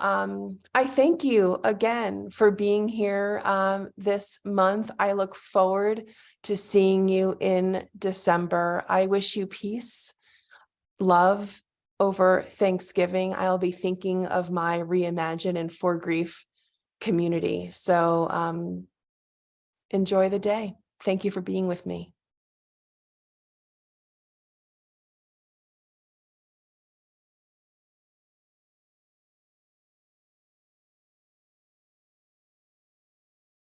I thank you again for being here this month. I look forward to seeing you in December. I wish you peace, love over Thanksgiving. I'll be thinking of my Reimagine and For Grief community. So enjoy the day. Thank you for being with me.